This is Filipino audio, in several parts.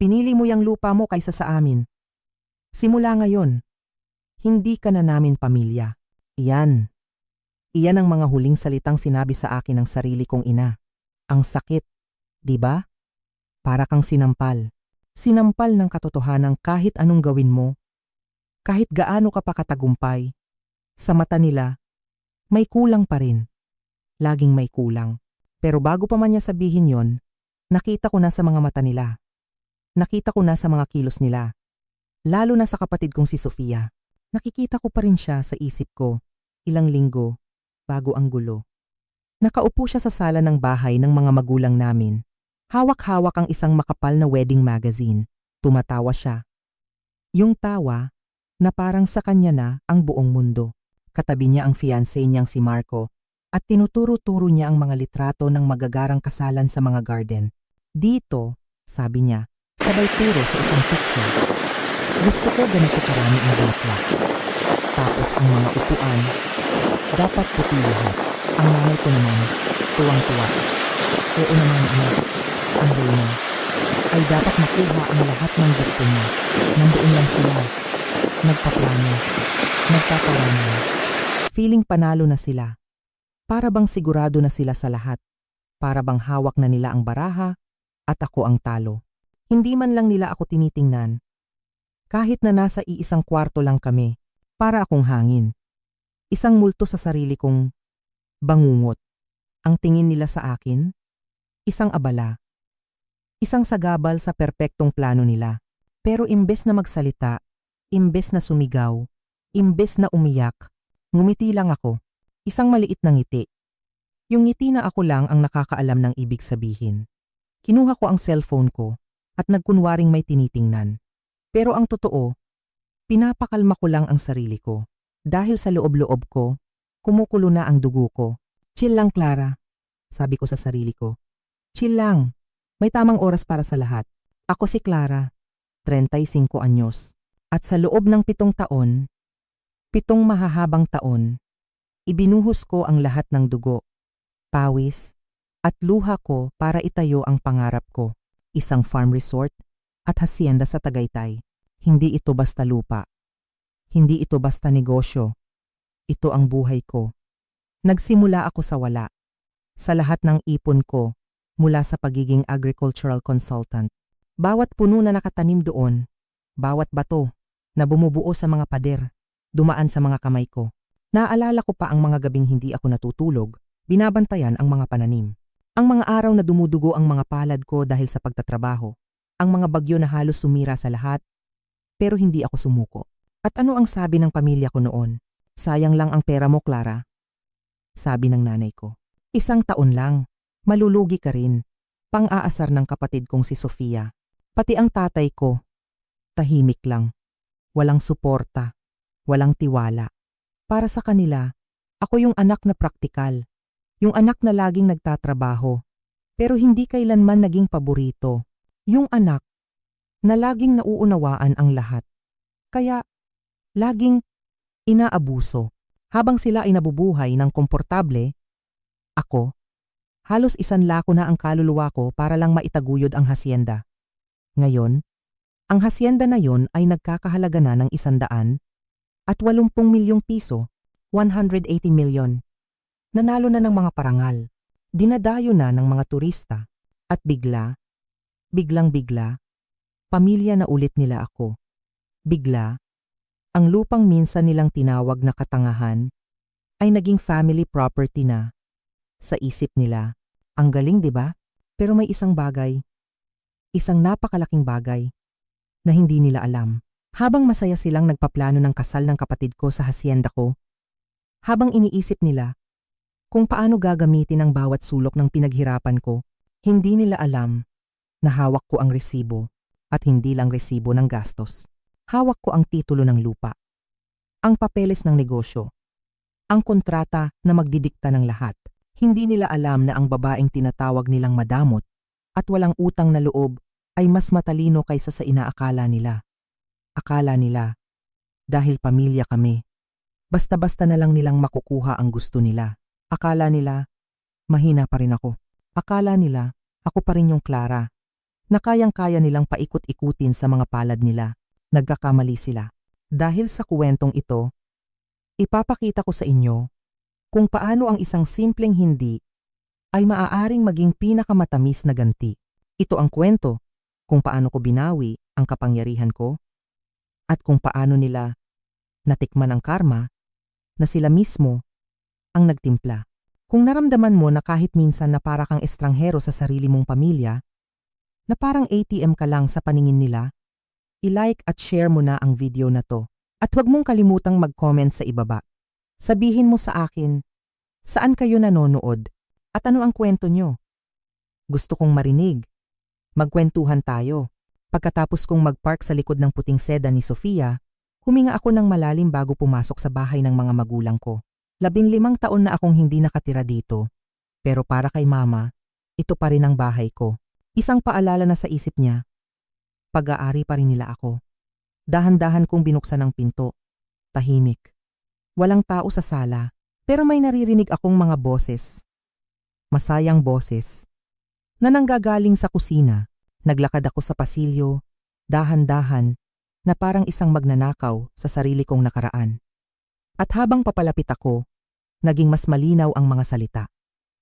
Pinili mo yung lupa mo kaysa sa amin. Simula ngayon, hindi ka na namin pamilya. Iyan. Iyan ang mga huling salitang sinabi sa akin ng sarili kong ina. Ang sakit, di ba? Para kang sinampal. Sinampal ng katotohanan kahit anong gawin mo. Kahit gaano ka pa katagumpay. Sa mata nila, may kulang pa rin. Laging may kulang. Pero bago pa man niya sabihin yon, nakita ko na sa mga mata nila. Nakita ko na sa mga kilos nila. Lalo na sa kapatid kong si Sofia. Nakikita ko pa rin siya sa isip ko, ilang linggo, bago ang gulo. Nakaupo siya sa sala ng bahay ng mga magulang namin. Hawak-hawak ang isang makapal na wedding magazine. Tumatawa siya. Yung tawa na parang sa kanya na ang buong mundo. Katabi niya ang fiancé niyang si Marco at tinuturo-turo niya ang mga litrato ng magagarang kasalan sa mga garden. Dito, sabi niya, sabay turo sa isang picture. Gusto ko ganito karami ang bulaklak. Tapos ang mga upuan, dapat puti lahat. Ang nanay ko naman, tuwang-tuwa. Oo naman anak, ang reyna ay dapat makuha ang lahat ng gusto niya. Nandoon lang sila, nagpaplano, nagpaparami. Feeling panalo na sila. Para bang sigurado na sila sa lahat. Para bang hawak na nila ang baraha at ako ang talo. Hindi man lang nila ako tinitingnan. Kahit na nasa iisang kwarto lang kami, para akong hangin. Isang multo sa sarili kong bangungot. Ang tingin nila sa akin, isang abala. Isang sagabal sa perpektong plano nila. Pero imbes na magsalita, imbes na sumigaw, imbes na umiyak, ngumiti lang ako. Isang maliit na ngiti. Yung ngiti na ako lang ang nakakaalam ng ibig sabihin. Kinuha ko ang cellphone ko at nagkunwaring may tinitingnan. Pero ang totoo, pinapakalma ko lang ang sarili ko. Dahil sa loob-loob ko, kumukulo na ang dugo ko. Chill lang Clara, sabi ko sa sarili ko. Chill lang, may tamang oras para sa lahat. Ako si Clara, 35 anyos. At sa loob ng 7 taon, 7 mahahabang taon, ibinuhos ko ang lahat ng dugo, pawis, at luha ko para itayo ang pangarap ko. Isang farm resort at hacienda sa Tagaytay. Hindi ito basta lupa. Hindi ito basta negosyo. Ito ang buhay ko. Nagsimula ako sa wala. Sa lahat ng ipon ko, mula sa pagiging agricultural consultant. Bawat puno na nakatanim doon, bawat bato na bumubuo sa mga pader, dumaan sa mga kamay ko. Naalala ko pa ang mga gabing hindi ako natutulog, binabantayan ang mga pananim. Ang mga araw na dumudugo ang mga palad ko dahil sa pagtatrabaho. Ang mga bagyo na halos sumira sa lahat, pero hindi ako sumuko. At ano ang sabi ng pamilya ko noon? Sayang lang ang pera mo, Clara. Sabi ng nanay ko. 1 taon lang, malulugi ka rin. Pang-aasar ng kapatid kong si Sofia. Pati ang tatay ko, tahimik lang. Walang suporta, walang tiwala. Para sa kanila, ako yung anak na praktikal. Yung anak na laging nagtatrabaho, pero hindi kailanman naging paborito. Yung anak na laging nauunawaan ang lahat. Kaya, laging inaabuso. Habang sila ay nabubuhay ng komportable, ako, halos isanlako na ang kaluluwa ko para lang maitaguyod ang hacienda. Ngayon, ang hacienda na yon ay nagkakahalaga na ng 100 at 80 milyong piso, 180 milyon. Nanalo na ng mga parangal, dinadayo na ng mga turista, at biglang-bigla, pamilya na ulit nila ako. Bigla, ang lupang minsan nilang tinawag na katangahan, ay naging family property na. Sa isip nila, ang galing 'di ba? Pero may isang bagay, isang napakalaking bagay, na hindi nila alam. Habang masaya silang nagpaplano ng kasal ng kapatid ko sa hacienda ko, habang iniisip nila kung paano gagamitin ang bawat sulok ng pinaghirapan ko, hindi nila alam na hawak ko ang resibo at hindi lang resibo ng gastos. Hawak ko ang titulo ng lupa, ang papeles ng negosyo, ang kontrata na magdidikta ng lahat. Hindi nila alam na ang babaeng tinatawag nilang madamot at walang utang na loob ay mas matalino kaysa sa inaakala nila. Akala nila, dahil pamilya kami, basta-basta na lang nilang makukuha ang gusto nila. Akala nila, mahina pa rin ako. Akala nila, ako pa rin yung Clara, na kayang-kaya nilang paikot-ikutin sa mga palad nila. Nagkakamali sila. Dahil sa kuwentong ito, ipapakita ko sa inyo kung paano ang isang simpleng hindi ay maaaring maging pinakamatamis na ganti. Ito ang kwento kung paano ko binawi ang kapangyarihan ko at kung paano nila natikman ang karma na sila mismo ang nagtimpla. Kung naramdaman mo na kahit minsan na para kang estranghero sa sarili mong pamilya, na parang ATM ka lang sa paningin nila, i-like at share mo na ang video na to. At huwag mong kalimutang mag-comment sa ibaba. Sabihin mo sa akin, saan kayo nanonood at ano ang kwento nyo? Gusto kong marinig. Magkwentuhan tayo. Pagkatapos kong mag-park sa likod ng puting sedan ni Sofia, huminga ako ng malalim bago pumasok sa bahay ng mga magulang ko. 15 taon na akong hindi nakatira dito. Pero para kay mama, ito pa rin ang bahay ko. Isang paalala na sa isip niya. Pag-aari pa rin nila ako. Dahan-dahan kong binuksan ang pinto. Tahimik. Walang tao sa sala, pero may naririnig akong mga boses. Masayang boses. Na nanggagaling sa kusina. Naglakad ako sa pasilyo, dahan-dahan, na parang isang magnanakaw sa sarili kong nakaraan. At habang papalapit ako, naging mas malinaw ang mga salita.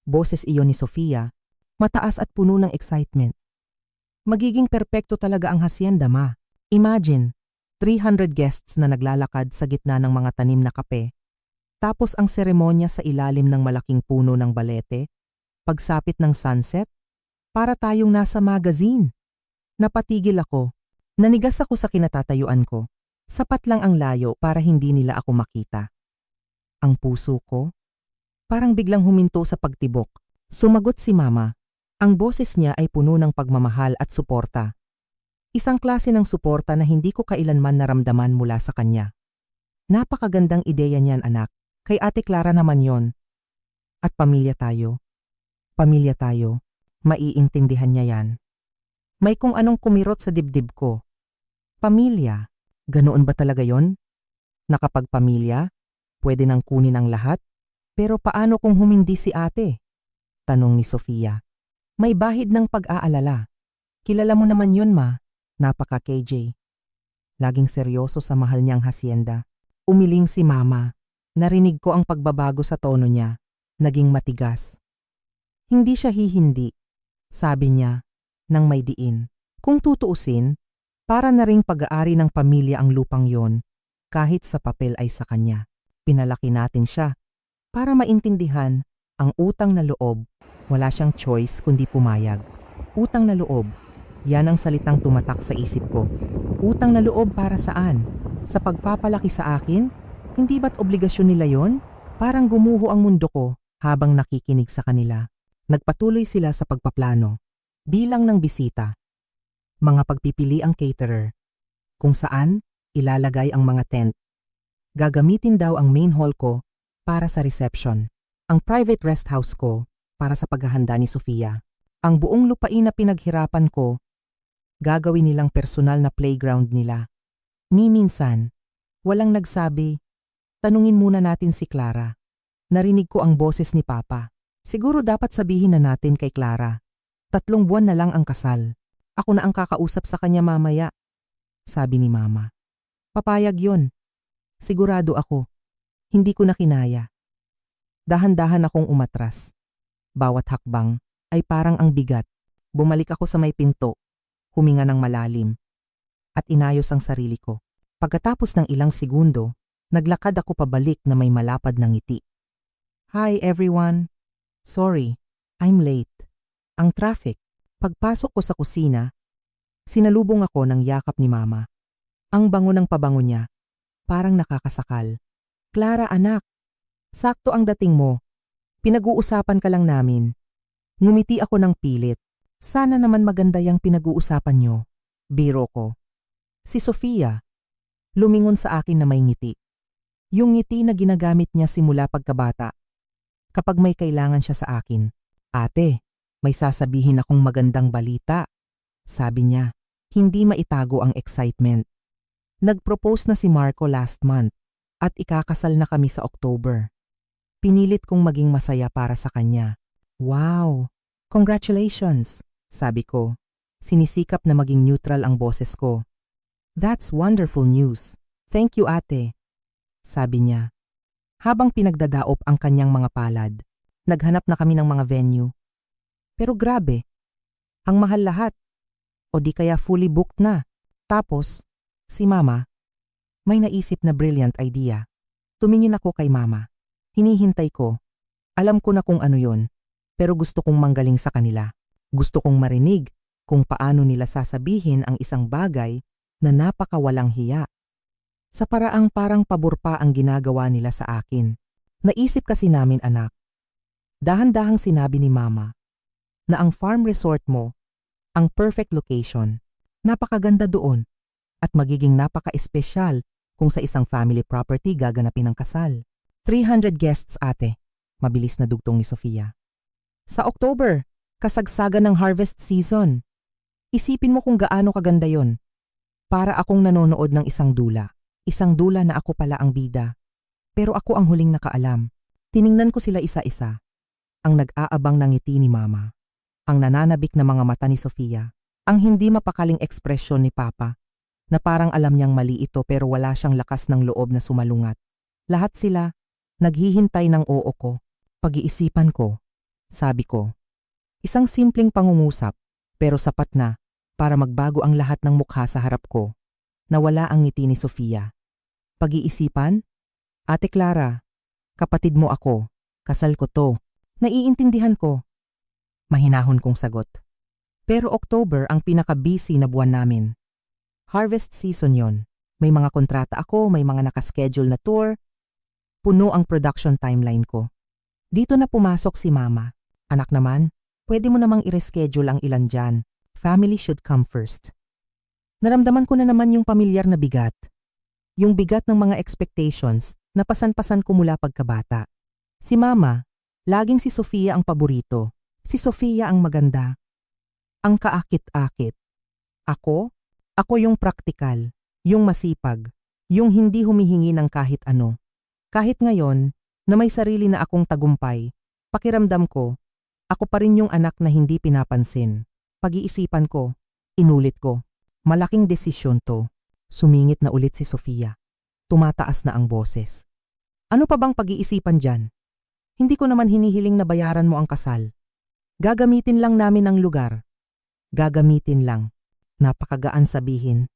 Boses iyon ni Sofia, mataas at puno ng excitement. Magiging perpekto talaga ang hacienda, ma. Imagine, 300 guests na naglalakad sa gitna ng mga tanim na kape. Tapos ang seremonya sa ilalim ng malaking puno ng balete, pagsapit ng sunset, para tayong nasa magazine. Napatigil ako. Nanigas ako sa kinatatayuan ko. Sapat lang ang layo para hindi nila ako makita. Ang puso ko, parang biglang huminto sa pagtibok. Sumagot si mama. Ang boses niya ay puno ng pagmamahal at suporta. Isang klase ng suporta na hindi ko kailanman naramdaman mula sa kanya. Napakagandang ideya niyan, anak. Kay Ate Clara naman yon. At pamilya tayo. Pamilya tayo. Maiintindihan niya yan. May kung anong kumirot sa dibdib ko. Pamilya. Ganoon ba talaga yon? Nakapagpamilya? Pwede nang kunin ang lahat? Pero paano kung humindi si ate? Tanong ni Sofia. May bahid ng pag-aalala. Kilala mo naman yun, ma. Napaka-KJ. Laging seryoso sa mahal niyang hacienda. Umiling si mama. Narinig ko ang pagbabago sa tono niya. Naging matigas. Hindi siya hihindi. Sabi niya, nang may diin. Kung tutuusin, para na ring pag-aari ng pamilya ang lupang yon, kahit sa papel ay sa kanya. Pinalaki natin siya. Para maintindihan, ang utang na loob, wala siyang choice kundi pumayag. Utang na loob, yan ang salitang tumatak sa isip ko. Utang na loob para saan? Sa pagpapalaki sa akin? Hindi ba't obligasyon nila yon? Parang gumuho ang mundo ko habang nakikinig sa kanila. Nagpatuloy sila sa pagpaplano. Bilang ng bisita. Mga pagpipili ang caterer. Kung saan, ilalagay ang mga tent. Gagamitin daw ang main hall ko para sa reception. Ang private rest house ko para sa paghahanda ni Sofia. Ang buong lupain na pinaghirapan ko, gagawin nilang personal na playground nila. Ni minsan, walang nagsabi, tanungin muna natin si Clara. Narinig ko ang boses ni Papa. Siguro dapat sabihin na natin kay Clara. 3 buwan na lang ang kasal. Ako na ang kakausap sa kanya mamaya. Sabi ni Mama. Papayag yon. Sigurado ako. Hindi ko na kinaya. Dahan-dahan akong umatras. Bawat hakbang ay parang ang bigat. Bumalik ako sa may pinto. Huminga ng malalim. At inayos ang sarili ko. Pagkatapos ng ilang segundo, naglakad ako pabalik na may malapad na ngiti. Hi everyone. Sorry, I'm late. Ang traffic. Pagpasok ko sa kusina, sinalubong ako ng yakap ni Mama. Ang bango ng pabango niya, parang nakakasakal. Clara anak, sakto ang dating mo. Pinag-uusapan ka lang namin. Ngumiti ako ng pilit. Sana naman maganda yung pinag-uusapan nyo. Biro ko. Si Sofia, lumingon sa akin na may ngiti. Yung ngiti na ginagamit niya simula pagkabata. Kapag may kailangan siya sa akin. Ate, may sasabihin akong magandang balita. Sabi niya, hindi maitago ang excitement. Nag-propose na si Marco last month at ikakasal na kami sa October. Pinilit kong maging masaya para sa kanya. Wow! Congratulations! Sabi ko. Sinisikap na maging neutral ang boses ko. That's wonderful news. Thank you, ate. Sabi niya. Habang pinagdadaop ang kanyang mga palad, naghanap na kami ng mga venue. Pero grabe, ang mahal lahat. O di kaya fully booked na. Tapos, si mama, may naisip na brilliant idea. Tumingin ako kay mama. Hinihintay ko. Alam ko na kung ano yon, pero gusto kong manggaling sa kanila. Gusto kong marinig kung paano nila sasabihin ang isang bagay na napakawalang hiya. Sa paraang parang pabor pa ang ginagawa nila sa akin. Naisip kasi namin, anak. Dahan-dahang sinabi ni mama na ang farm resort mo, ang perfect location, napakaganda doon at magiging napaka-espesyal kung sa isang family property gaganapin ang kasal. 300 guests, ate, mabilis na dugtong ni Sofia. Sa October, kasagsagan ng harvest season. Isipin mo kung gaano kaganda yon. Para akong nanonood ng isang dula. Isang dula na ako pala ang bida. Pero ako ang huling nakaalam. Tiningnan ko sila isa-isa. Ang nag-aabang ng ngiti ni mama. Ang nananabik na mga mata ni Sofia. Ang hindi mapakaling ekspresyon ni papa. Na parang alam niyang mali ito pero wala siyang lakas ng loob na sumalungat. Lahat sila, naghihintay ng oo ko. Pag-iisipan ko. Sabi ko. Isang simpleng pangungusap, pero sapat na para magbago ang lahat ng mukha sa harap ko. Nawala ang ngiti ni Sofia. Pag-iisipan? Ate Clara, kapatid mo ako, kasal ko to, naiintindihan ko. Mahinahon kong sagot. Pero October ang pinaka-busy na buwan namin. Harvest season yon. May mga kontrata ako, may mga nakaschedule na tour. Puno ang production timeline ko. Dito na pumasok si mama. Anak naman, pwede mo namang i-reschedule ang ilan dyan. Family should come first. Naramdaman ko na naman yung pamilyar na bigat. Yung bigat ng mga expectations na pasan-pasan ko mula pagkabata. Si mama, laging si Sofia ang paborito. Si Sofia ang maganda. Ang kaakit-akit. Ako yung praktikal, yung masipag, yung hindi humihingi ng kahit ano. Kahit ngayon, na may sarili na akong tagumpay, pakiramdam ko, ako pa rin yung anak na hindi pinapansin. Pag-iisipan ko, inulit ko. Malaking desisyon to. Sumingit na ulit si Sofia. Tumataas na ang boses. Ano pa bang pag-iisipan dyan? Hindi ko naman hinihiling na bayaran mo ang kasal. Gagamitin lang namin ang lugar. Gagamitin lang. Napakagaan sabihin.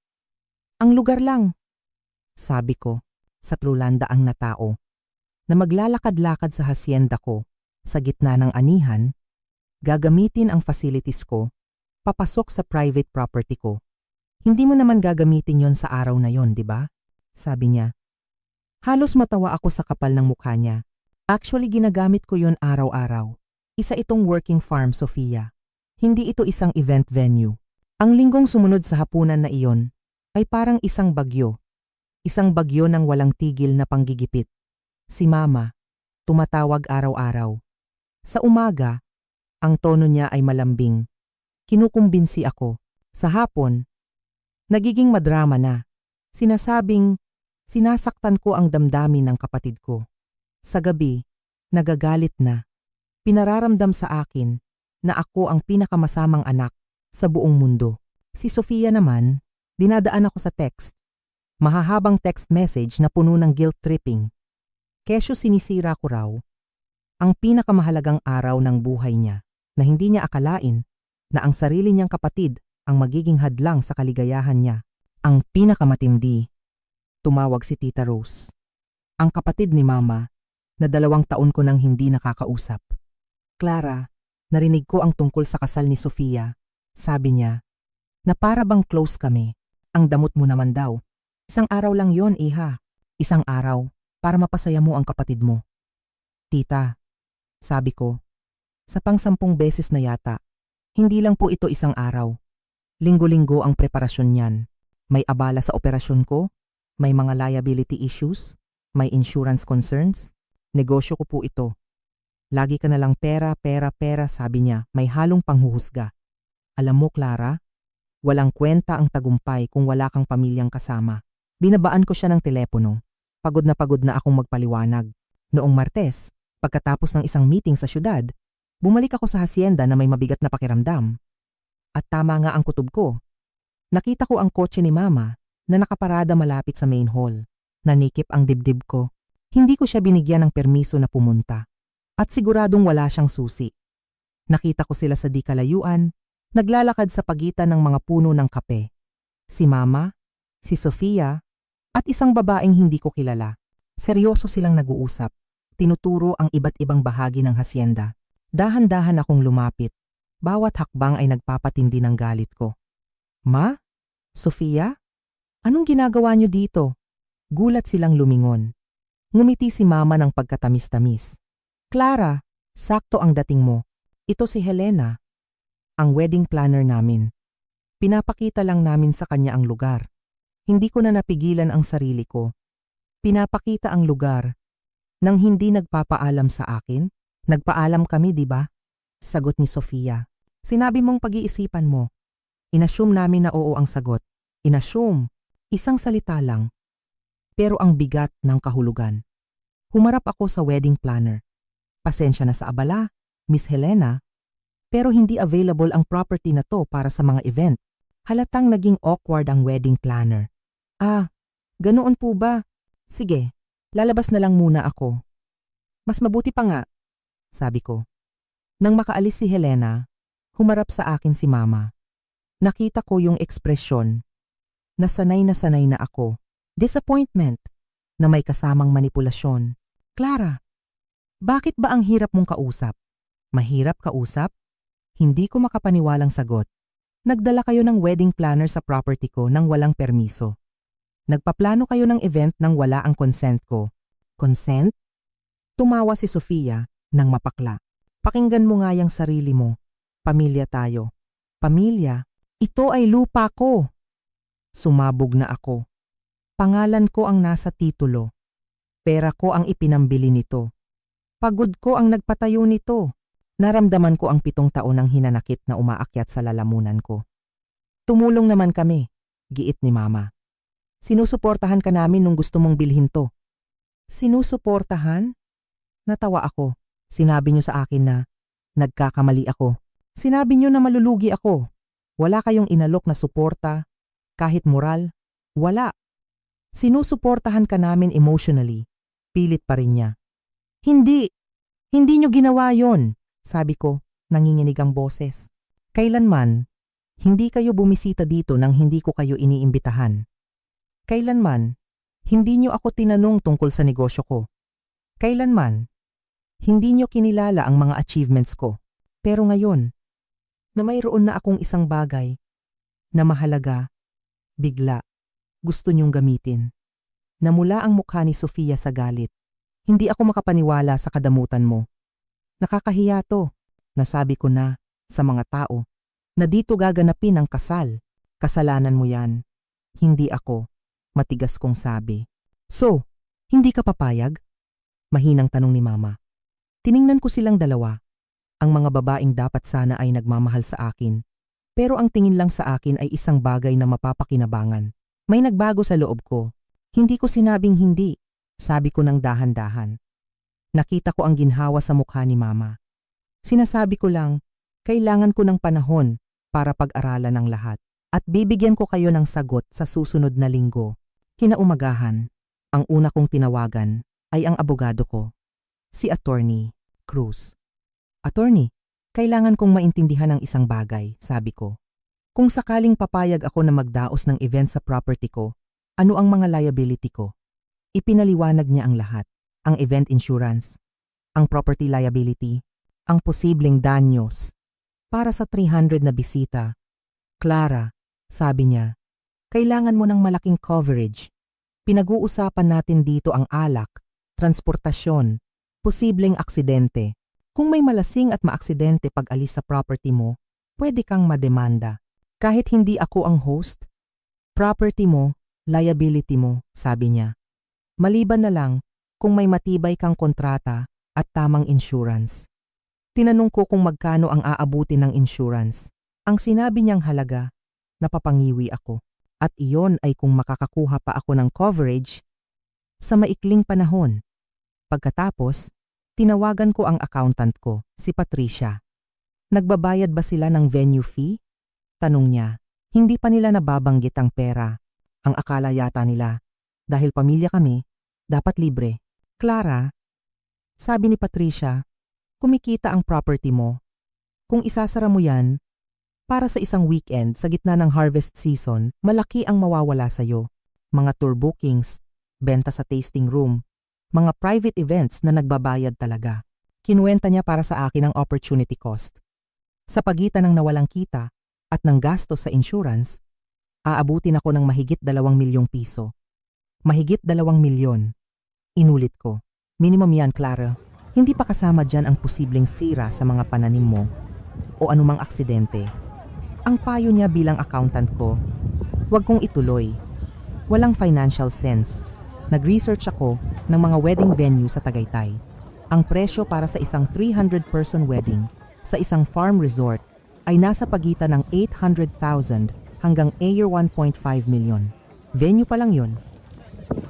Ang lugar lang. Sabi ko, sa trulandaang na tao, na maglalakad-lakad sa hasyenda ko, sa gitna ng anihan, gagamitin ang facilities ko, papasok sa private property ko. Hindi mo naman gagamitin yon sa araw na yon, di ba? Sabi niya. Halos matawa ako sa kapal ng mukha niya. Actually, ginagamit ko yon araw-araw. Isa itong working farm, Sofia. Hindi ito isang event venue. Ang linggong sumunod sa hapunan na iyon ay parang isang bagyo. Isang bagyo ng walang tigil na panggigipit. Si mama, tumatawag araw-araw. Sa umaga, ang tono niya ay malambing. Kinukumbinsi ako. Sa hapon, nagiging madrama na. Sinasaktan ko ang damdamin ng kapatid ko. Sa gabi, nagagalit na. Pinararamdam sa akin na ako ang pinakamasamang anak sa buong mundo. Si Sofia naman, dinadaan ako sa text. Mahahabang text message na puno ng guilt tripping. Kesyo sinisira ko raw ang pinakamahalagang araw ng buhay niya na hindi niya akalain na ang sarili niyang kapatid ang magiging hadlang sa kaligayahan niya. Ang pinakamatindi, tumawag si Tita Rose. Ang kapatid ni Mama na 2 taon ko nang hindi nakakausap. Clara, narinig ko ang tungkol sa kasal ni Sofia. Sabi niya, na para bang close kami. Ang damot mo naman daw. Isang araw lang yon, iha. Isang araw, para mapasaya mo ang kapatid mo. Tita, sabi ko, sa pang-10 beses na yata, hindi lang po ito isang araw. Linggo-linggo ang preparasyon niyan. May abala sa operasyon ko, may mga liability issues, may insurance concerns. Negosyo ko po ito. Lagi ka na lang pera, sabi niya, may halong panghuhusga. Alam mo, Clara, walang kwenta ang tagumpay kung wala kang pamilyang kasama. Binabaan ko siya ng telepono. Pagod na akong magpaliwanag. Noong Martes, pagkatapos ng isang meeting sa syudad, bumalik ako sa hasyenda na may mabigat na pakiramdam. At tama nga ang kutob ko. Nakita ko ang kotse ni Mama na nakaparada malapit sa main hall. Nanikip ang dibdib ko. Hindi ko siya binigyan ng permiso na pumunta. At siguradong wala siyang susi. Nakita ko sila sa di kalayuan, naglalakad sa pagitan ng mga puno ng kape. Si Mama, si Sofia, at isang babaeng hindi ko kilala. Seryoso silang nag-uusap. Tinuturo ang iba't ibang bahagi ng hasyenda. Dahan-dahan akong lumapit. Bawat hakbang ay nagpapatindi ng galit ko. Ma? Sofia? Anong ginagawa niyo dito? Gulat silang lumingon. Ngumiti si Mama ng pagkatamis-tamis. Clara, sakto ang dating mo. Ito si Helena, ang wedding planner namin. Pinapakita lang namin sa kanya ang lugar. Hindi ko na napigilan ang sarili ko. Pinapakita ang lugar nang hindi nagpapaalam sa akin. Nagpaalam kami, di ba? Sagot ni Sofia. Sinabi mong pag-iisipan mo. Inassume namin na oo ang sagot. Inassume. Isang salita lang. Pero ang bigat ng kahulugan. Humarap ako sa wedding planner. Pasensya na sa abala, Miss Helena, pero hindi available ang property na to para sa mga event. Halatang naging awkward ang wedding planner. Ah, ganoon po ba? Sige, lalabas na lang muna ako. Mas mabuti pa nga, sabi ko. Nang makaalis si Helena, humarap sa akin si Mama. Nakita ko yung ekspresyon. Na sanay na ako. Disappointment na may kasamang manipulasyon. Clara, bakit ba ang hirap mong kausap? Mahirap kausap? Hindi ko makapaniwalang sagot. Nagdala kayo ng wedding planner sa property ko nang walang permiso. Nagpaplano kayo ng event nang wala ang consent ko. Consent? Tumawa si Sofia nang mapakla. Pakinggan mo nga yung sarili mo. Pamilya tayo. Pamilya? Ito ay lupa ko. Sumabog na ako. Pangalan ko ang nasa titulo. Pera ko ang ipinambili nito. Pagod ko ang nagpatayo nito. Naramdaman ko ang 7 taon ng hinanakit na umaakyat sa lalamunan ko. Tumulong naman kami, giit ni Mama. Sinusuportahan ka namin nung gusto mong bilhin to. Sinusuportahan? Natawa ako. Sinabi niyo sa akin na nagkakamali ako. Sinabi niyo na malulugi ako. Wala kayong inalok na suporta, kahit moral. Wala. Sinusuportahan ka namin emotionally. Pilit pa rin niya. Hindi niyo ginawa yon, sabi ko, nanginginig ang boses. Kailanman, hindi kayo bumisita dito nang hindi ko kayo iniimbitahan. Kailanman, hindi niyo ako tinanong tungkol sa negosyo ko. Kailanman, hindi niyo kinilala ang mga achievements ko. Pero ngayon, na mayroon na akong isang bagay na mahalaga, bigla, gusto niyong gamitin. Namula ang mukha ni Sofia sa galit. Hindi ako makapaniwala sa kadamutan mo. Nakakahiya to, nasabi ko na sa mga tao na dito gaganapin ang kasal. Kasalanan mo yan. Hindi ako, matigas kong sabi. So, hindi ka papayag? Mahinang tanong ni Mama. Tiningnan ko silang dalawa. Ang mga babaeng dapat sana ay nagmamahal sa akin. Pero ang tingin lang sa akin ay isang bagay na mapapakinabangan. May nagbago sa loob ko. Hindi ko sinabing hindi. Sabi ko ng dahan-dahan. Nakita ko ang ginhawa sa mukha ni Mama. Sinasabi ko lang, kailangan ko ng panahon para pag-aralan ng lahat. At bibigyan ko kayo ng sagot sa susunod na linggo. Kinaumagahan, ang una kong tinawagan ay ang abogado ko, si Attorney Cruz. Attorney, kailangan kong maintindihan ang isang bagay, sabi ko. Kung sakaling papayag ako na magdaos ng event sa property ko, ano ang mga liability ko? Ipinaliwanag niya ang lahat, ang event insurance, ang property liability, ang posibleng danyos. Para sa 300 na bisita, Clara, sabi niya, kailangan mo ng malaking coverage. Pinag-uusapan natin dito ang alak, transportasyon, posibleng aksidente. Kung may malasing at maaksidente pag alis sa property mo, pwede kang mademanda. Kahit hindi ako ang host, property mo, liability mo, sabi niya. Maliban na lang kung may matibay kang kontrata at tamang insurance. Tinanong ko kung magkano ang aabutin ng insurance. Ang sinabi niyang halaga, napapangiwi ako. At iyon ay kung makakakuha pa ako ng coverage sa maikling panahon. Pagkatapos, tinawagan ko ang accountant ko, si Patricia. Nagbabayad ba sila ng venue fee? Tanong niya. Hindi pa nila nababanggit ang pera. Ang akala yata nila, dahil pamilya kami, dapat libre. Clara, sabi ni Patricia, kumikita ang property mo. Kung isasara mo yan, para sa isang weekend sa gitna ng harvest season, malaki ang mawawala sa'yo. Mga tour bookings, benta sa tasting room, mga private events na nagbabayad talaga. Kinuwenta niya para sa akin ang opportunity cost. Sa pagitan ng nawalang kita at ng gastos sa insurance, aabutin ako ng mahigit 2 milyong piso. Mahigit 2 milyon. Inulit ko. Minimum yan, Clara. Hindi pa kasama dyan ang posibleng sira sa mga pananim mo o anumang aksidente. Ang payo niya bilang accountant ko, huwag kong ituloy. Walang financial sense. Nag-research ako ng mga wedding venue sa Tagaytay. Ang presyo para sa isang 300-person wedding sa isang farm resort ay nasa pagitan ng 800,000 hanggang AYR 1.5 million. Venue pa lang yun.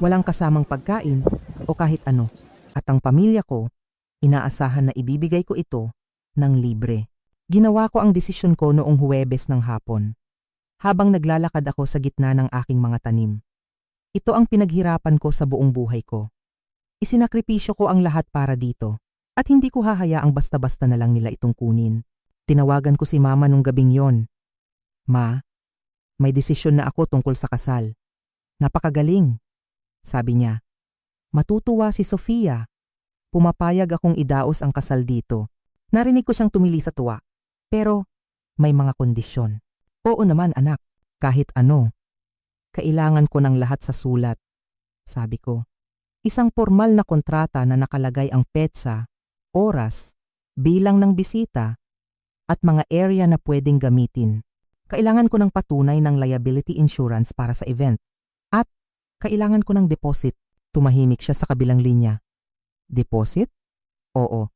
Walang kasamang pagkain o kahit ano. At ang pamilya ko, inaasahan na ibibigay ko ito ng libre. Ginawa ko ang desisyon ko noong Huwebes ng hapon. Habang naglalakad ako sa gitna ng aking mga tanim. Ito ang pinaghirapan ko sa buong buhay ko. Isinakripisyo ko ang lahat para dito. At hindi ko hahayaang basta-basta na lang nila itong kunin. Tinawagan ko si Mama nung gabing yon. Ma, may desisyon na ako tungkol sa kasal. Napakagaling, sabi niya. Matutuwa si Sofia. Pumapayag akong idaos ang kasal dito. Narinig ko siyang tumili sa tuwa. Pero may mga kondisyon. Oo naman anak, kahit ano. Kailangan ko ng lahat sa sulat, sabi ko. Isang formal na kontrata na nakalagay ang petsa, oras, bilang ng bisita, at mga area na pwedeng gamitin. Kailangan ko ng patunay ng liability insurance para sa event. At kailangan ko ng deposit. Tumahimik siya sa kabilang linya. Deposit? Oo.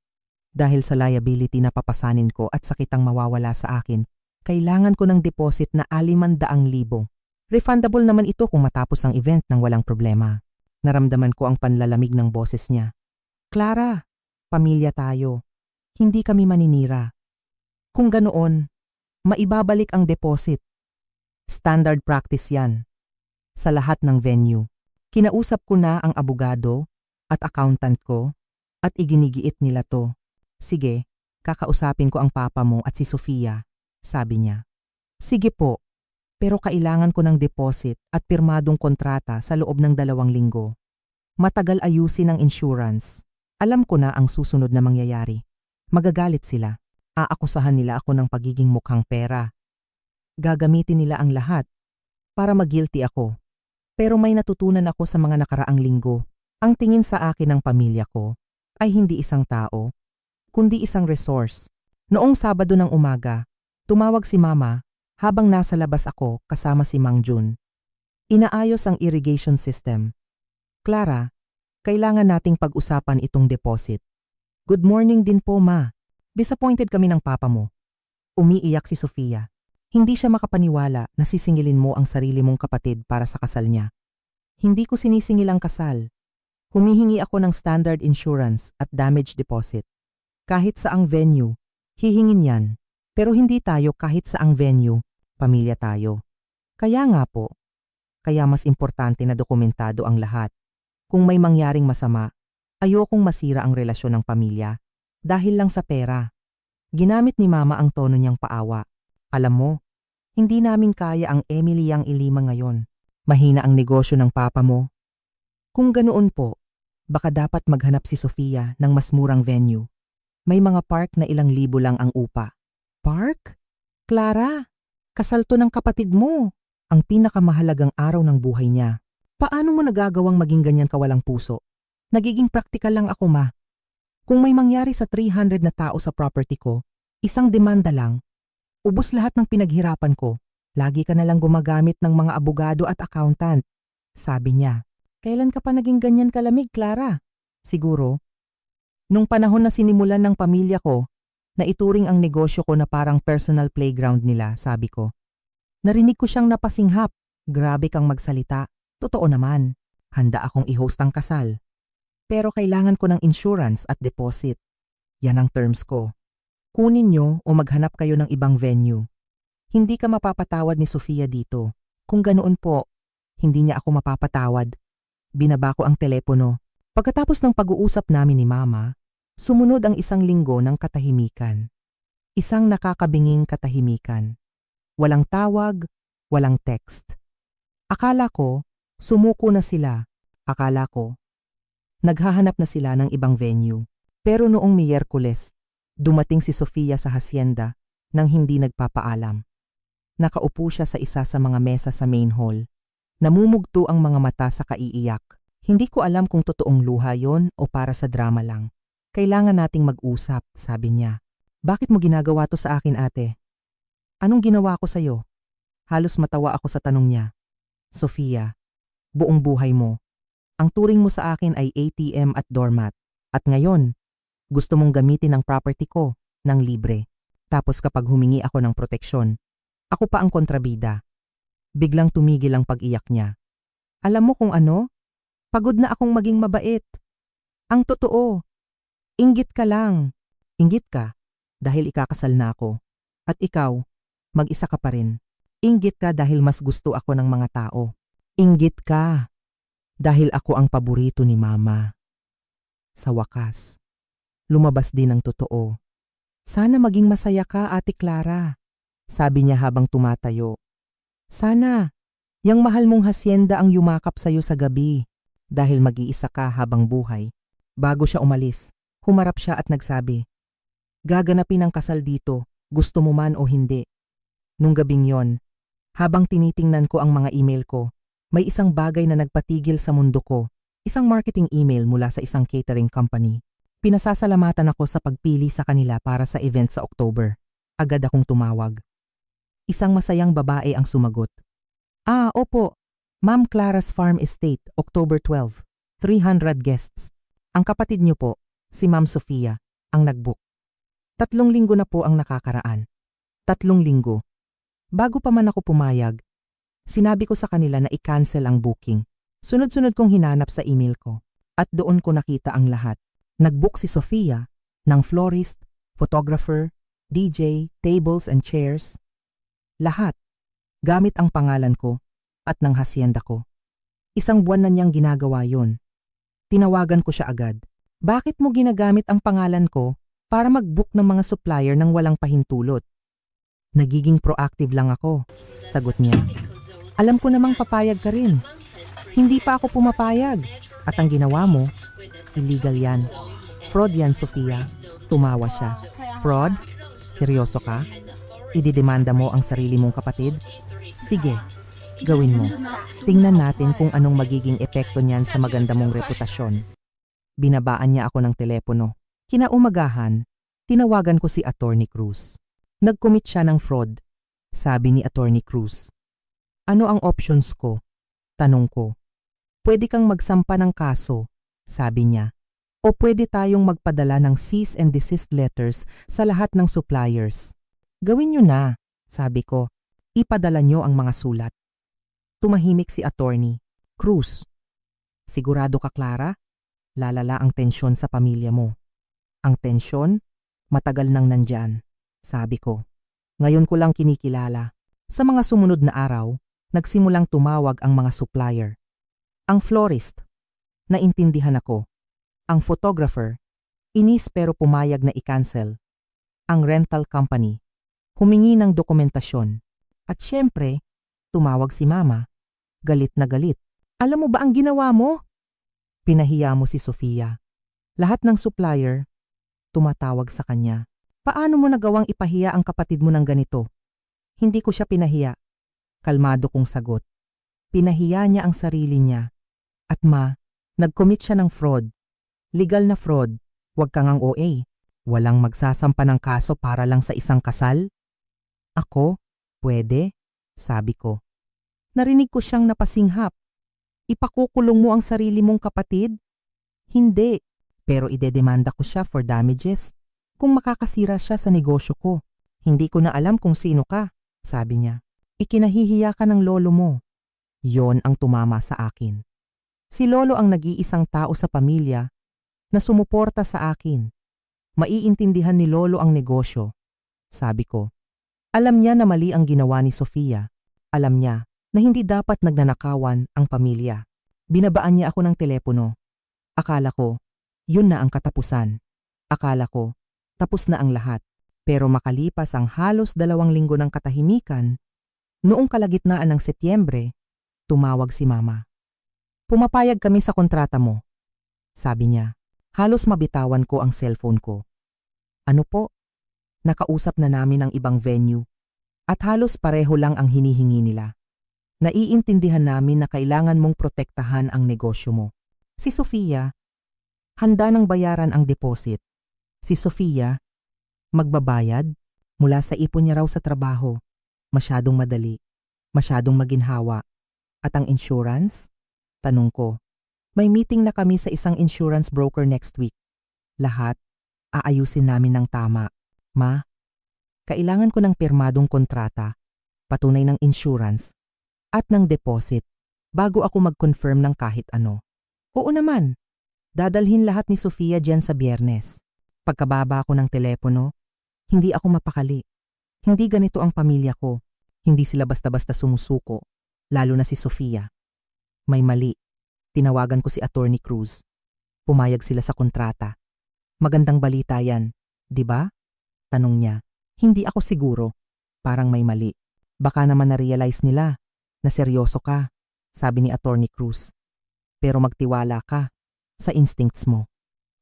Dahil sa liability na papasanin ko at sakitang mawawala sa akin, kailangan ko ng deposit na 500,000. Refundable naman ito kung matapos ang event ng walang problema. Naramdaman ko ang panlalamig ng boses niya. Clara, pamilya tayo. Hindi kami maninira. Kung ganoon, maibabalik ang deposit. Standard practice yan. Sa lahat ng venue. Kinausap ko na ang abogado at accountant ko at iginigiit nila to. Sige, kakausapin ko ang papa mo at si Sofia, sabi niya. Sige po. Pero kailangan ko ng deposit at pirmadong kontrata sa loob ng 2 linggo. Matagal ayusin ang insurance. Alam ko na ang susunod na mangyayari. Magagalit sila. Aakusahan nila ako ng pagiging mukhang pera. Gagamitin nila ang lahat para mag-guilty ako. Pero may natutunan ako sa mga nakaraang linggo. Ang tingin sa akin ng pamilya ko ay hindi isang tao, kundi isang resource. Noong Sabado ng umaga, tumawag si Mama habang nasa labas ako kasama si Mang Jun. Inaayos ang irrigation system. Clara, kailangan nating pag-usapan itong deposit. Good morning din po, Ma. Disappointed kami ng papa mo. Umiiyak si Sofia. Hindi siya makapaniwala na sisingilin mo ang sarili mong kapatid para sa kasal niya. Hindi ko sinisingil ang kasal. Humihingi ako ng standard insurance at damage deposit. Kahit saang venue, hihingin yan. Pero hindi tayo kahit saang venue. Pamilya tayo. Kaya nga po, kaya mas importante na dokumentado ang lahat. Kung may mangyaring masama, ayokong masira ang relasyon ng pamilya dahil lang sa pera. Ginamit ni Mama ang tono niyang paawa. Alam mo, hindi namin kaya ang Emily yang ilima ngayon. Mahina ang negosyo ng papa mo. Kung ganoon po, baka dapat maghanap si Sofia ng mas murang venue. May mga park na ilang libo lang ang upa. Park? Clara! Kasal to ng kapatid mo, ang pinakamahalagang araw ng buhay niya. Paano mo nagagawang maging ganyan kawalang puso? Nagiging praktikal lang ako, Ma. Kung may mangyari sa 300 na tao sa property ko, isang demanda lang, ubos lahat ng pinaghirapan ko. Lagi ka na lang gumagamit ng mga abogado at accountant. Sabi niya, kailan ka pa naging ganyan kalamig, Clara? Siguro, nung panahon na sinimulan ng pamilya ko, na ituring ang negosyo ko na parang personal playground nila, sabi ko. Narinig ko siyang napasinghap. Grabe kang magsalita. Totoo naman. Handa akong i-host ang kasal. Pero kailangan ko ng insurance at deposit. Yan ang terms ko. Kunin nyo o maghanap kayo ng ibang venue. Hindi ka mapapatawad ni Sofia dito. Kung ganoon po, hindi niya ako mapapatawad. Binaba ko ang telepono. Pagkatapos ng pag-uusap namin ni Mama, sumunod ang isang linggo ng katahimikan. Isang nakakabinging katahimikan. Walang tawag, walang text. Akala ko, sumuko na sila. Akala ko, naghahanap na sila ng ibang venue. Pero noong Miyerkules, dumating si Sofia sa hacienda nang hindi nagpapaalam. Nakaupo siya sa isa sa mga mesa sa main hall. Namumugto ang mga mata sa kaiiyak. Hindi ko alam kung totoong luha yon o para sa drama lang. Kailangan nating mag-usap, sabi niya. Bakit mo ginagawa to sa akin, ate? Anong ginawa ko sa'yo? Halos matawa ako sa tanong niya. Sofia, buong buhay mo. Ang turing mo sa akin ay ATM at doormat. At ngayon, gusto mong gamitin ang property ko ng libre. Tapos kapag humingi ako ng proteksyon, ako pa ang kontrabida. Biglang tumigil ang pag-iyak niya. Alam mo kung ano? Pagod na akong maging mabait. Ang totoo, inggit ka lang. Inggit ka dahil ikakasal na ako. At ikaw, mag-isa ka pa rin. Inggit ka dahil mas gusto ako ng mga tao. Inggit ka dahil ako ang paborito ni Mama. Sa wakas, lumabas din ang totoo. Sana maging masaya ka, Ate Clara, sabi niya habang tumatayo. Sana, yang mahal mong hacienda ang yumakap sa'yo sa gabi dahil mag-iisa ka habang buhay. Bago siya umalis, humarap siya at nagsabi, gaganapin ang kasal dito, gusto mo man o hindi. Nung gabing yon, habang tinitingnan ko ang mga email ko, may isang bagay na nagpatigil sa mundo ko, isang marketing email mula sa isang catering company. Pinasasalamatan ako sa pagpili sa kanila para sa event sa October. Agad akong tumawag. Isang masayang babae ang sumagot. Opo. Ma'am Clara's Farm Estate, October 12. 300 guests. Ang kapatid niyo po, si Ma'am Sofia, ang nag-book. 3 linggo na po ang nakakaraan. 3 linggo. Bago pa man ako pumayag, sinabi ko sa kanila na i-cancel ang booking. Sunod-sunod kong hinanap sa email ko at doon ko nakita ang lahat. Nag-book si Sofia ng florist, photographer, DJ, tables and chairs. Lahat. Gamit ang pangalan ko at ng hacienda ko. Isang buwan na niyang ginagawa yon. Tinawagan ko siya agad. Bakit mo ginagamit ang pangalan ko para mag-book ng mga supplier nang walang pahintulot? Nagiging proactive lang ako, sagot niya. Alam ko namang papayag ka rin. Hindi pa ako pumapayag. At ang ginawa mo, illegal yan. Fraud yan, Sofia. Tumawa siya. Fraud? Seryoso ka? Ididemanda mo ang sarili mong kapatid? Sige, gawin mo. Tingnan natin kung anong magiging epekto niyan sa maganda mong reputasyon. Binabaan niya ako ng telepono. Kinaumagahan, tinawagan ko si Attorney Cruz. Nag-commit siya ng fraud, sabi ni Attorney Cruz. Ano ang options ko? Tanong ko. Pwede kang magsampa ng kaso, sabi niya. O pwede tayong magpadala ng cease and desist letters sa lahat ng suppliers. Gawin niyo na, sabi ko. Ipadala niyo ang mga sulat. Tumahimik si Attorney Cruz. Sigurado ka, Clara? Lalala ang tensyon sa pamilya mo. Ang tensyon? Matagal nang nandyan, sabi ko. Ngayon ko lang kinikilala. Sa mga sumunod na araw, nagsimulang tumawag ang mga supplier. Ang florist, naintindihan ako. Ang photographer, inis pero pumayag na i-cancel. Ang rental company, humingi ng dokumentasyon. At syempre, tumawag si Mama. Galit na galit. Alam mo ba ang ginawa mo? Pinahiya mo si Sofia. Lahat ng supplier, tumatawag sa kanya. Paano mo nagawang ipahiya ang kapatid mo ng ganito? Hindi ko siya pinahiya. Kalmado kong sagot. Pinahiya niya ang sarili niya. At nag-commit siya ng fraud. Legal na fraud. Huwag kang ang OA. Walang magsasampa ng kaso para lang sa isang kasal? Ako? Pwede? Sabi ko. Narinig ko siyang napasinghap. Ipakukulong mo ang sarili mong kapatid? Hindi. Pero idedemanda ko siya for damages kung makakasira siya sa negosyo ko. Hindi ko na alam kung sino ka, sabi niya. Ikinahihiya ka ng lolo mo. Yon ang tumama sa akin. Si lolo ang nag-iisang tao sa pamilya na sumuporta sa akin. Maiintindihan ni lolo ang negosyo, sabi ko. Alam niya na mali ang ginawa ni Sofia. Alam niya na hindi dapat nagnanakawan ang pamilya. Binabaan niya ako ng telepono. Akala ko, yun na ang katapusan. Akala ko, tapos na ang lahat. Pero makalipas ang halos 2 linggo ng katahimikan, noong kalagitnaan ng Setyembre, tumawag si Mama. Pumapayag kami sa kontrata mo. Sabi niya, halos mabitawan ko ang cellphone ko. Ano po? Nakausap na namin ang ibang venue at halos pareho lang ang hinihingi nila. Naiintindihan namin na kailangan mong protektahan ang negosyo mo. Si Sofia, handa nang bayaran ang deposit. Si Sofia, magbabayad mula sa ipon niya raw sa trabaho. Masyadong madali, masyadong maginhawa. At ang insurance? Tanong ko. May meeting na kami sa isang insurance broker next week. Lahat, aayusin namin ng tama. Ma, kailangan ko ng pirmadong kontrata, patunay ng insurance, at ng deposit bago ako mag-confirm ng kahit ano. Oo naman, dadalhin lahat ni Sofia dyan sa Biyernes. Pagkababa ko ng telepono, hindi ako mapakali. Hindi ganito ang pamilya ko. Hindi sila basta-basta sumusuko, lalo na si Sofia. May mali. Tinawagan ko si Attorney Cruz. Pumayag sila sa kontrata. Magandang balita yan, di ba? Tanong niya. Hindi ako siguro. Parang may mali. Baka naman na-realize nila na seryoso ka, sabi ni Attorney Cruz. Pero magtiwala ka sa instincts mo.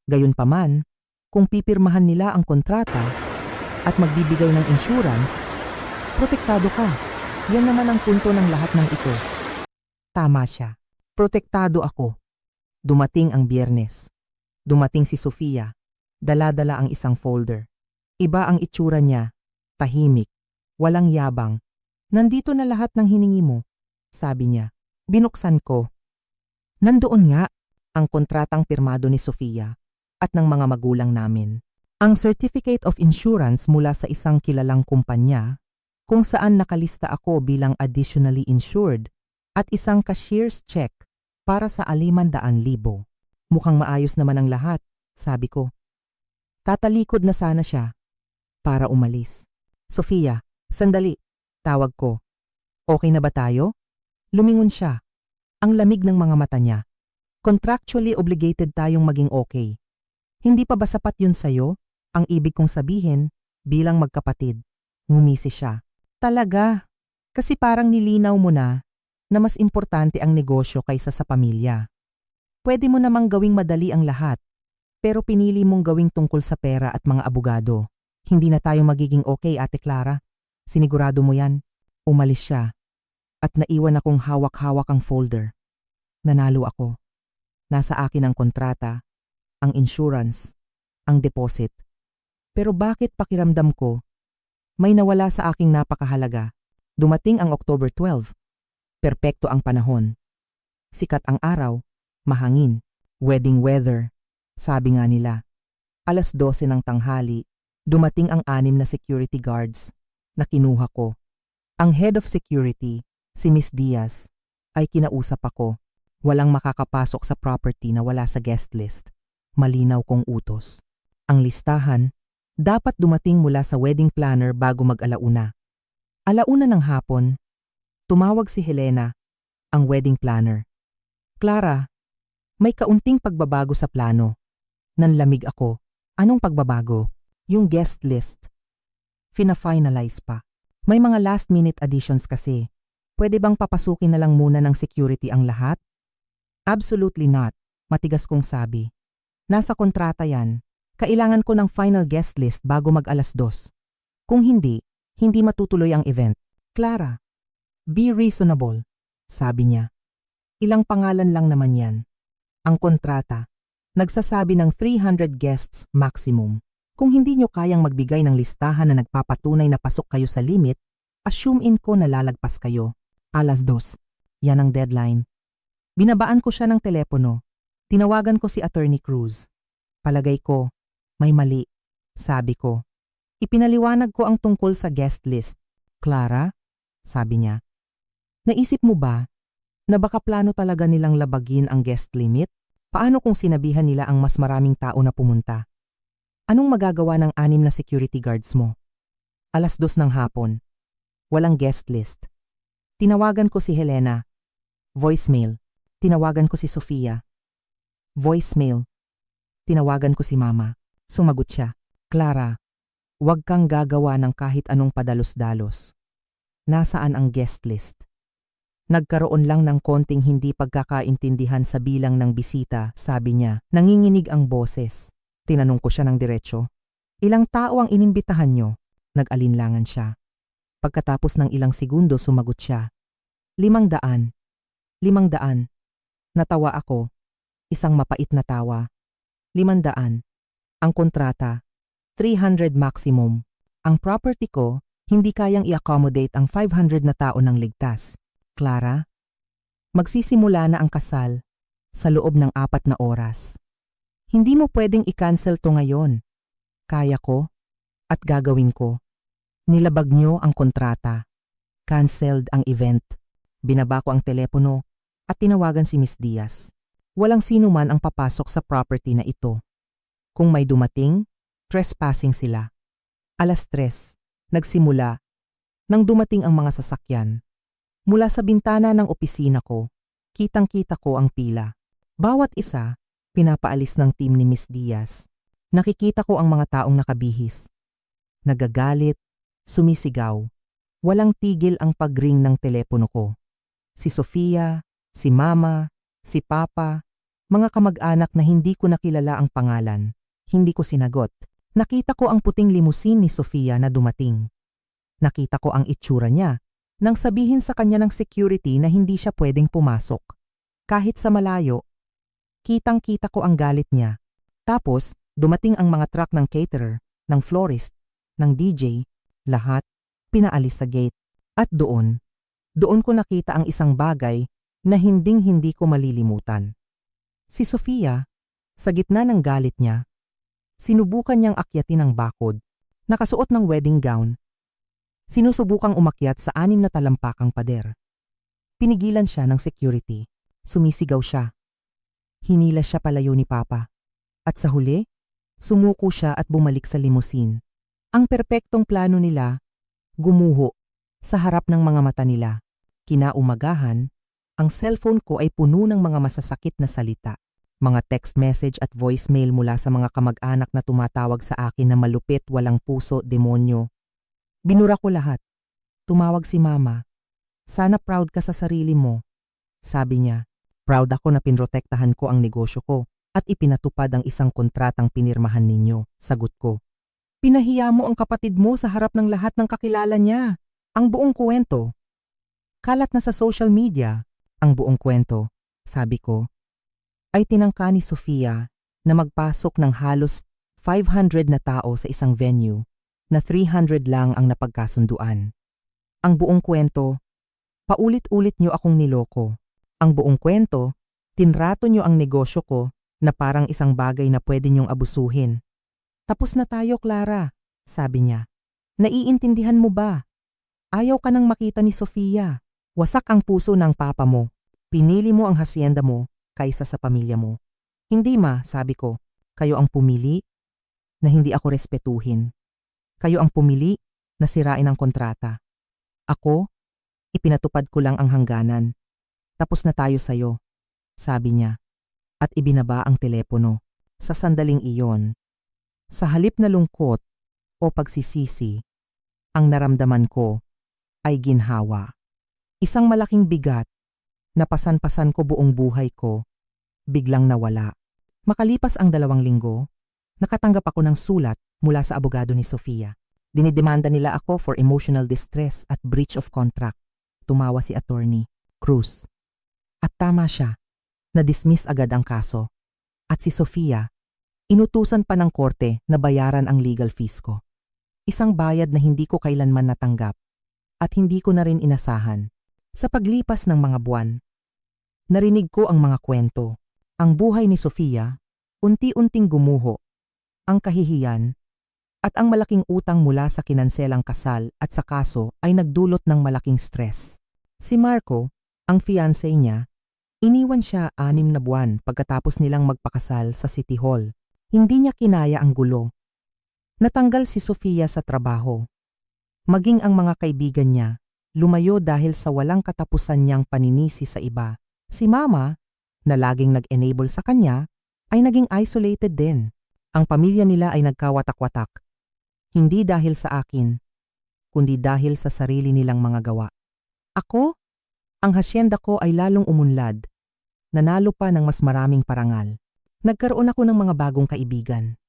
Gayunpaman, kung pipirmahan nila ang kontrata at magbibigay ng insurance, protektado ka. Yan naman ang punto ng lahat ng ito. Tama siya. Protektado ako. Dumating ang Biyernes. Dumating si Sofia. Dala-dala ang isang folder. Iba ang itsura niya. Tahimik. Walang yabang. Nandito na lahat ng hiningi mo, sabi niya. Binuksan ko. Nandoon nga ang kontratang pirmado ni Sofia at ng mga magulang namin. Ang certificate of insurance mula sa isang kilalang kumpanya kung saan nakalista ako bilang additionally insured at isang cashier's check para sa 500,000. Mukhang maayos naman ang lahat, sabi ko. Tatalikod na sana siya para umalis. Sofia, sandali, tawag ko. Okay na ba tayo? Lumingon siya. Ang lamig ng mga mata niya. Contractually obligated tayong maging okay. Hindi pa ba sapat yun sa'yo? Ang ibig kong sabihin, bilang magkapatid. Ngumisi siya. Talaga, kasi parang nilinaw mo na mas importante ang negosyo kaysa sa pamilya. Pwede mo namang gawing madali ang lahat, pero pinili mong gawing tungkol sa pera at mga abogado. Hindi na tayo magiging okay, Ate Clara. Sinigurado mo yan. Umalis siya. At naiwan akong hawak-hawak ang folder. Nanalo ako. Nasa akin ang kontrata, ang insurance, ang deposit. Pero bakit pakiramdam ko, may nawala sa aking napakahalaga. Dumating ang October 12. Perpekto ang panahon. Sikat ang araw, mahangin, wedding weather. Sabi nga nila, 12:00 ng tanghali, dumating ang 6 na security guards na kinuha ko. Ang head of security, si Miss Diaz, ay kinausap ako. Walang makakapasok sa property na wala sa guest list. Malinaw kong utos. Ang listahan, dapat dumating mula sa wedding planner bago mag-alauna. Alauna ng hapon, tumawag si Helena, ang wedding planner. Clara, may kaunting pagbabago sa plano. Nanlamig ako. Anong pagbabago? Yung guest list. Fina-finalize pa. May mga last-minute additions kasi. Pwede bang papasukin na lang muna ng security ang lahat? Absolutely not, matigas kong sabi. Nasa kontrata yan. Kailangan ko ng final guest list bago mag-2:00. Kung hindi, hindi matutuloy ang event. Clara, be reasonable, sabi niya. Ilang pangalan lang naman yan. Ang kontrata, nagsasabi ng 300 guests maximum. Kung hindi nyo kayang magbigay ng listahan na nagpapatunay na pasok kayo sa limit, assume in ko na lalagpas kayo. 2:00. Yan ang deadline. Binabaan ko siya ng telepono. Tinawagan ko si Attorney Cruz. Palagay ko, may mali, sabi ko. Ipinaliwanag ko ang tungkol sa guest list. Clara, sabi niya, naisip mo ba na baka plano talaga nilang labagin ang guest limit? Paano kung sinabihan nila ang mas maraming tao na pumunta? Anong magagawa ng 6 na security guards mo? 2:00 ng hapon. Walang guest list. Tinawagan ko si Helena. Voicemail. Tinawagan ko si Sofia. Voicemail. Tinawagan ko si Mama. Sumagot siya. Clara, huwag kang gagawa ng kahit anong padalos-dalos. Nasaan ang guest list? Nagkaroon lang ng konting hindi pagkakaintindihan sa bilang ng bisita, sabi niya. Nanginginig ang boses. Tinanong ko siya ng diretsyo. Ilang tao ang inimbitahan niyo? Nag-alinlangan siya. Pagkatapos ng ilang segundo sumagot siya. 500. 500. Natawa ako. Isang mapait na tawa. 500. Ang kontrata, 300 maximum. Ang property ko, hindi kayang i-accommodate ang 500 na tao ng ligtas. Clara, magsisimula na ang kasal sa loob ng 4 na oras. Hindi mo pwedeng i-cancel to ngayon. Kaya ko at gagawin ko. Nilabag niyo ang kontrata. Cancelled ang event. Binaba ko ang telepono at tinawagan si Miss Diaz. Walang sino man ang papasok sa property na ito. Kung may dumating, trespassing sila. 3:00, nagsimula. Nang dumating ang mga sasakyan, mula sa bintana ng opisina ko, kitang-kita ko ang pila. Bawat isa, pinapaalis ng team ni Miss Diaz. Nakikita ko ang mga taong nakabihis. Nagagalit, sumisigaw. Walang tigil ang pag-ring ng telepono ko. Si Sofia, si Mama, si Papa, mga kamag-anak na hindi ko nakilala ang pangalan. Hindi ko sinagot. Nakita ko ang puting limusin ni Sofia na dumating. Nakita ko ang itsura niya nang sabihin sa kanya ng security na hindi siya pwedeng pumasok. Kahit sa malayo, kitang-kita ko ang galit niya. Tapos, dumating ang mga truck ng caterer, ng florist, ng DJ, lahat, pinaalis sa gate. At doon ko nakita ang isang bagay na hinding-hindi ko malilimutan. Si Sofia, sa gitna ng galit niya, sinubukan niyang akyatin ang bakod, nakasuot ng wedding gown. Sinusubukang umakyat sa 6 na talampakang pader. Pinigilan siya ng security. Sumisigaw siya. Hinila siya palayo ni Papa. At sa huli, sumuko siya at bumalik sa limusin. Ang perpektong plano nila, gumuho, sa harap ng mga mata nila. Kinaumagahan, ang cellphone ko ay puno ng mga masasakit na salita. Mga text message at voicemail mula sa mga kamag-anak na tumatawag sa akin na malupit, walang puso, demonyo. Binura ko lahat. Tumawag si Mama. Sana proud ka sa sarili mo. Sabi niya, proud ako na pinrotektahan ko ang negosyo ko at ipinatupad ang isang kontratang pinirmahan ninyo. Sagot ko. Pinahiya mo ang kapatid mo sa harap ng lahat ng kakilala niya. Ang buong kwento. Kalat na sa social media, ang buong kwento, sabi ko. Ay tinangka ni Sofia na magpasok ng halos 500 na tao sa isang venue na 300 lang ang napagkasunduan. Ang buong kwento, paulit-ulit niyo akong niloko. Ang buong kwento, tinrato niyo ang negosyo ko na parang isang bagay na pwede niyong abusuhin. Tapos na tayo, Clara, sabi niya. Naiintindihan mo ba? Ayaw ka nang makita ni Sofia. Wasak ang puso ng papa mo. Pinili mo ang hacienda mo kaysa sa pamilya mo. Hindi ma, sabi ko. Kayo ang pumili na hindi ako respetuhin. Kayo ang pumili na sirain ang kontrata. Ako, ipinatupad ko lang ang hangganan. Tapos na tayo sayo, sabi niya. At ibinaba ang telepono. Sa sandaling iyon, sa halip na lungkot o pagsisisi, ang naramdaman ko ay ginhawa. Isang malaking bigat na pasan-pasan ko buong buhay ko, biglang nawala. Makalipas ang 2 linggo, nakatanggap ako ng sulat mula sa abogado ni Sofia. Dinidemanda nila ako for emotional distress at breach of contract. Tumawa si Attorney Cruz. At tama siya, na-dismiss agad ang kaso. At si Sofia, inutusan pa ng korte na bayaran ang legal fees ko. Isang bayad na hindi ko kailanman natanggap at hindi ko na rin inasahan. Sa paglipas ng mga buwan, narinig ko ang mga kwento. Ang buhay ni Sofia, unti-unting gumuho. Ang kahihiyan at ang malaking utang mula sa kinanselang kasal at sa kaso ay nagdulot ng malaking stress. Si Marco, ang fiancé niya, iniwan siya 6 na buwan pagkatapos nilang magpakasal sa City Hall. Hindi niya kinaya ang gulo. Natanggal si Sofia sa trabaho. Maging ang mga kaibigan niya, lumayo dahil sa walang katapusan niyang paninisi sa iba. Si Mama, na laging nag-enable sa kanya, ay naging isolated din. Ang pamilya nila ay nagkawatak-watak. Hindi dahil sa akin, kundi dahil sa sarili nilang mga gawa. Ako, ang hasyenda ko ay lalong umunlad. Nanalo pa ng mas maraming parangal. Nagkaroon ako ng mga bagong kaibigan.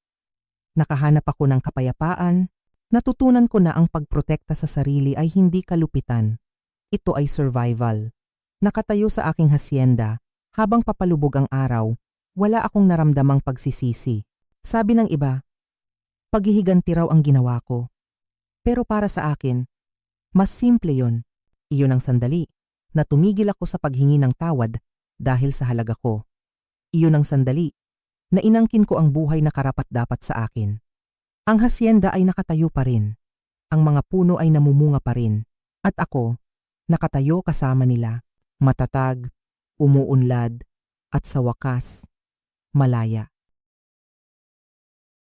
Nakahanap ako ng kapayapaan. Natutunan ko na ang pagprotekta sa sarili ay hindi kalupitan. Ito ay survival. Nakatayo sa aking hasyenda, habang papalubog ang araw, wala akong naramdamang pagsisisi. Sabi ng iba, paghihiganti raw ang ginawa ko. Pero para sa akin, mas simple yon. Iyon ang sandali na tumigil ako sa paghingi ng tawad dahil sa halaga ko. Iyon ang sandali na inangkin ko ang buhay na karapat-dapat sa akin. Ang hasyenda ay nakatayo pa rin. Ang mga puno ay namumunga pa rin. At ako, nakatayo kasama nila. Matatag, umuunlad, at sa wakas, malaya.